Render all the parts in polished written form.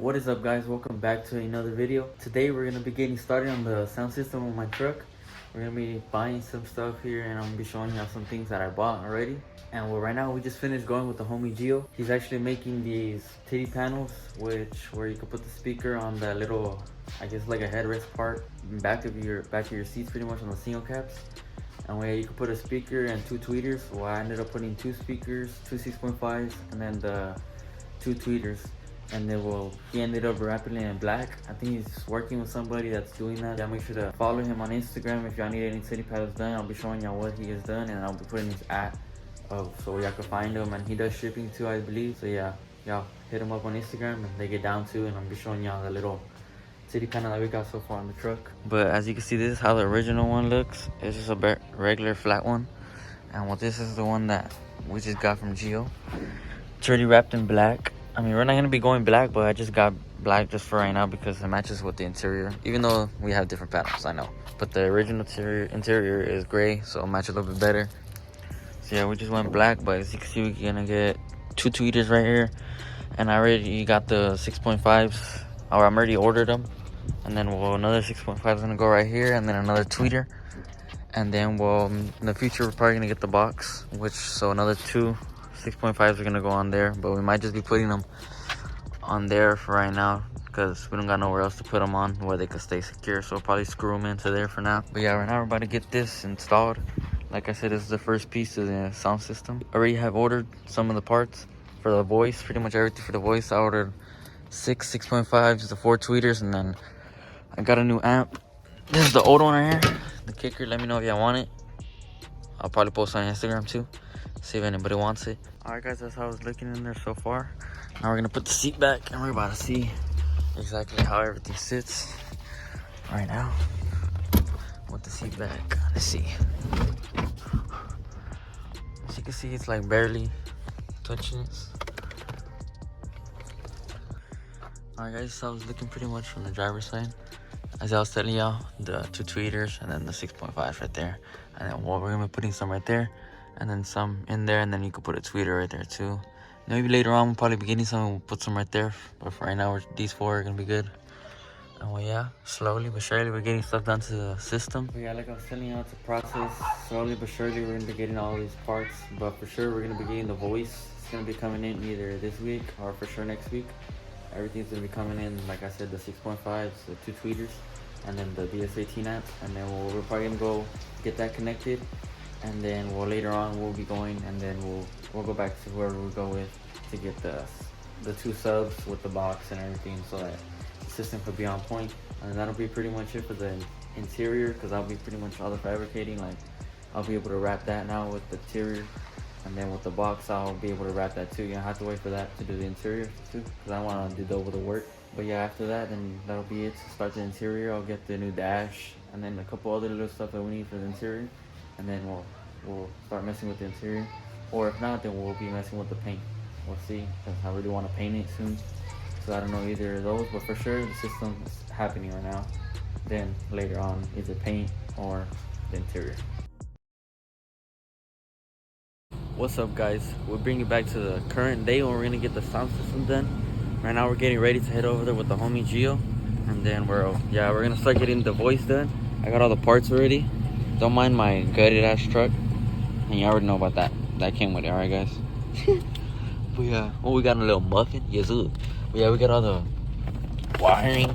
What is up, guys? Welcome back to another video. Today we're gonna be getting started on the sound system of my truck. We're gonna be buying some stuff here, and I'm gonna be showing you some things that I bought already. And right now we just finished going with the homie Gio. He's actually making these titty panels, where you can put the speaker on that little, I guess like a headrest part back of your seats, pretty much on the single caps. And where you can put a speaker and two tweeters. Well, I ended up putting two speakers, two 6.5s, and then the two tweeters. And then he ended up wrapping it in black. I think he's working with somebody that's doing that. Yeah, make sure to follow him on Instagram if y'all need any titty paddles done. I'll be showing y'all what he has done, and I'll be putting his @ so y'all can find him. And he does shipping too, I believe. So yeah, y'all hit him up on Instagram and they get down to, and I'll be showing y'all the little titty panel that we got so far on the truck. But as you can see, this is how the original one looks. It's just a regular flat one. And well, this is the one that we just got from Gio. It's already wrapped in black. I mean, we're not going to be going black, but I just got black just for right now because it matches with the interior. Even though we have different panels, I know. But the original interior is gray, so it'll match a little bit better. So yeah, we just went black, but as you can see, we're going to get two tweeters right here. And I already got the 6.5s, or I'm already ordered them. And then another 6.5 is going to go right here, and then another tweeter. And then in the future, we're probably going to get the box, so another two 6.5s are gonna go on there, but we might just be putting them on there for right now because we don't got nowhere else to put them on where they can stay secure. So we'll probably screw them into there for now. But yeah, right now we're about to get this installed. Like I said, this is the first piece of the sound system. I already have ordered some of the parts for the voice, pretty much everything for the voice. I ordered 6.5s, the 4 tweeters, and then I got a new amp. This is the old one right here, the kicker. Let me know if y'all want it. I'll probably post on Instagram too, see if anybody wants it. Alright guys, that's how it's looking in there so far. Now we're gonna put the seat back and we're about to see exactly how everything sits right now with the seat back. Let's see. As you can see, it's like barely touching this. Alright guys, so I was looking pretty much from the driver's side. As I was telling y'all, the 2 tweeters and then the 6.5 right there. And then we're gonna be putting some right there, and then some in there, and then you could put a tweeter right there too. Maybe later on we'll probably be getting some, we'll put some right there, but for right now these 4 are gonna be good. And well, yeah, slowly but surely we're getting stuff done to the system. But yeah, like I was telling you, it's a process. Slowly but surely we're gonna be getting all these parts, but for sure we're gonna be getting the voice. It's gonna be coming in either this week or for sure next week. Everything's gonna be coming in, like I said, the 6.5s, the 2 tweeters, and then the DS18 amp. And then we're probably gonna go get that connected, and then later on we'll be going, and then we'll go back to whoever we go with to get the 2 subs with the box and everything, so that the system could be on point. And that'll be pretty much it for the interior, because I'll be pretty much all the fabricating. Like, I'll be able to wrap that now with the interior, and then with the box I'll be able to wrap that too. You don't have to wait for that to do the interior too, because I don't want to do double the work. But yeah, after that, then that'll be it to start the interior. I'll get the new dash and then a couple other little stuff that we need for the interior, and then we'll start messing with the interior. Or if not, then we'll be messing with the paint. We'll see, because I really want to paint it soon. So I don't know either of those, but for sure the system is happening right now. Then later on, either paint or the interior. What's up guys, we'll bring you back to the current day when we're gonna get the sound system done. Right now we're getting ready to head over there with the homie Gio, and then we're gonna start getting the voice done. I got all the parts already. Don't mind my gutted ass truck, and you already know about that. That came with it, alright guys. But yeah, we got a little muffin, yes sir. But yeah, we got all the wiring.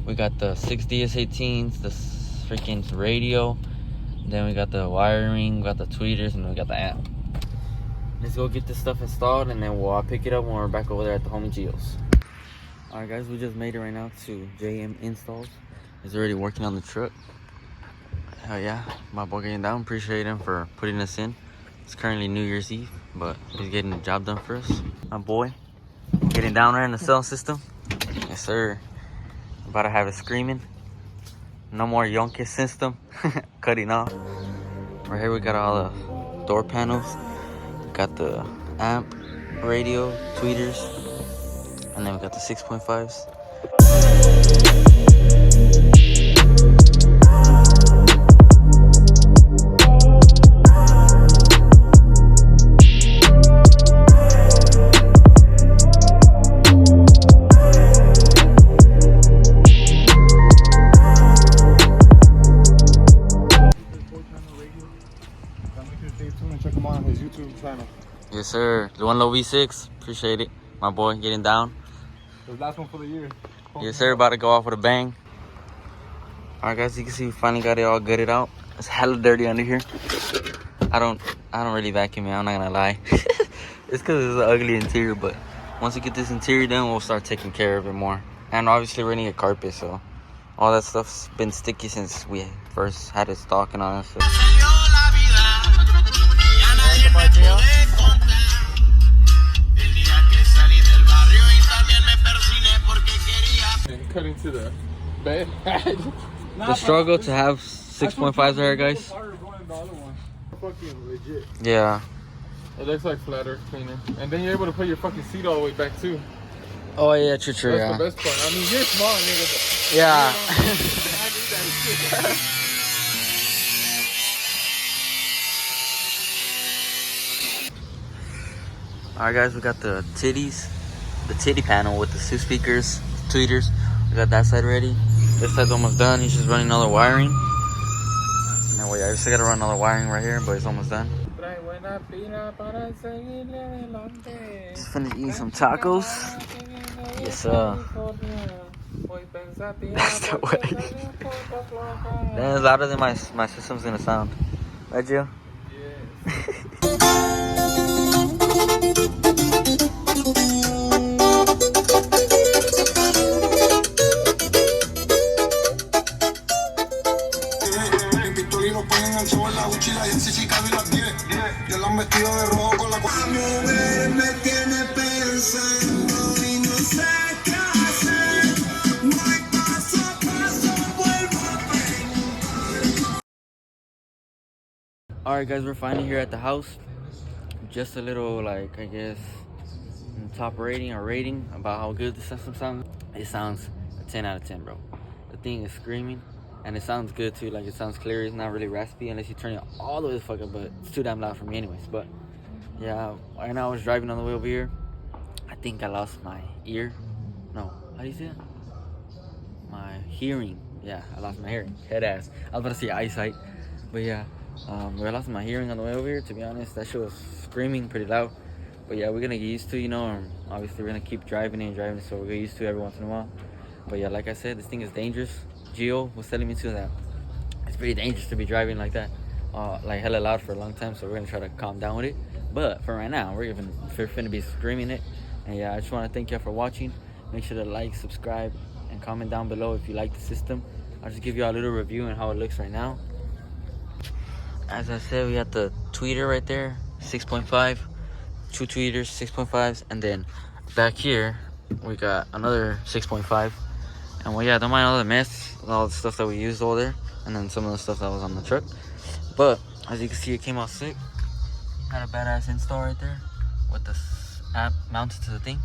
We got the 6 DS18s, the freaking radio. Then we got the wiring, we got the tweeters, and we got the amp. Let's go get this stuff installed, and then I'll pick it up when we're back over there at the homie Gio's. Alright guys, we just made it right now to JM Installs. He's already working on the truck. Hell yeah, my boy getting down. Appreciate him for putting us in. It's currently New Year's Eve, but he's getting the job done for us. My boy getting down there in the sound system. Yes sir. About to have it screaming. No more Yonkis system. Cutting off. Right here we got all the door panels. Got the amp, radio, tweeters, and then we got the 6.5s. Yes, sir. The one low V6. Appreciate it. My boy getting down. The last one for the year. Yes, sir. About to go off with a bang. Alright, guys. You can see we finally got it all gutted out. It's hella dirty under here. I don't really vacuum it. I'm not gonna lie. It's because it's an ugly interior, but once we get this interior done, we'll start taking care of it more. And obviously, we're gonna get carpet, so all that stuff's been sticky since we first had it stock and all that stuff. Cutting to the bed. The struggle to have 6.5s there, guys. Fucking legit. Yeah. It looks like flatter, cleaner. And then you're able to put your fucking seat all the way back too. Oh yeah, true, That's yeah. the best part. I mean, you're small, nigga, but Yeah. I need that shit. Alright, guys, we got the titty panel with the 2 speakers, tweeters. We got that side ready. This side's almost done. He's just running another wiring. No, wait, I just gotta run another wiring right here, but it's almost done. Just finished eating some tacos. Yes, sir. That's the way. That's louder than my system's gonna sound. Right, Jill? Yeah. Alright, guys, we're finally here at the house. Just a little, like, I guess, top rating about how good the system sounds. It sounds a 10 out of 10, bro. The thing is screaming, and it sounds good too. Like, it sounds clear. It's not really raspy unless you turn it all the way the fuck up, but it's too damn loud for me anyways. But yeah, right now I was driving on the way over here. I think I lost my ear. No, how do you say that? My hearing. Yeah, I lost my hearing. Head ass. I was about to say eyesight, but yeah. I lost my hearing on the way over here, to be honest. That shit was screaming pretty loud. But yeah, we're gonna get used to, you know, and obviously we're gonna keep driving and driving, so we'll get used to it every once in a while. But yeah, like I said, this thing is dangerous. Gio was telling me too that it's pretty dangerous to be driving like that, like hella loud for a long time, so we're gonna try to calm down with it. But for right now, we're finna be screaming it. And yeah, I just wanna thank y'all for watching. Make sure to like, subscribe, and comment down below if you like the system. I'll just give you a little review on how it looks right now. As I said, we got the tweeter right there, 6.5, 2 tweeters, 6.5s, and then back here we got another 6.5. And well, yeah, don't mind all the mess, all the stuff that we used over there, and then some of the stuff that was on the truck. But as you can see, it came out sick. Had a badass install right there with the app mounted to the thing.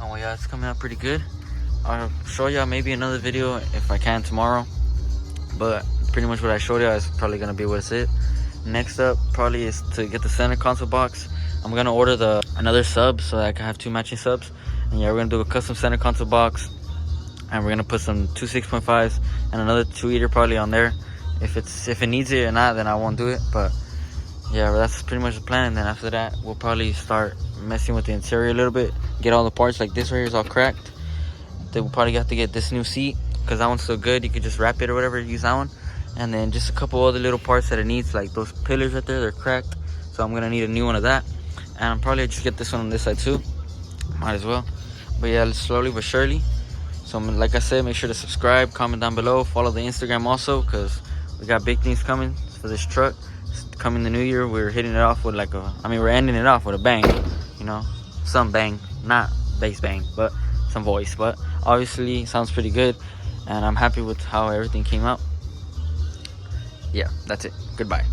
And well, yeah, it's coming out pretty good. I'll show y'all maybe another video if I can tomorrow, but pretty much what I showed you is probably gonna be what's it. Next up probably is to get the center console box. I'm gonna order another sub so that I can have 2 matching subs. And yeah, we're gonna do a custom center console box, and we're gonna put some 2 6.5s and another 2-eater probably on there. If it needs it or not, then I won't do it. But yeah, that's pretty much the plan. And then after that, we'll probably start messing with the interior a little bit, get all the parts. Like this right here is all cracked. Then we'll probably have to get this new seat because that one's so good you could just wrap it or whatever, use that one. And then just a couple other little parts that it needs, like those pillars right there, they're cracked, so I'm gonna need a new one of that. And I'm probably just get this one on this side too, might as well. But yeah, slowly but surely. So like I said, make sure to subscribe, comment down below, follow the Instagram also, because we got big things coming for this truck. It's coming the new year, we're hitting it off with like we're ending it off with a bang, you know, some bang, not bass bang, but some voice. But obviously sounds pretty good, and I'm happy with how everything came out. Yeah, that's it. Goodbye.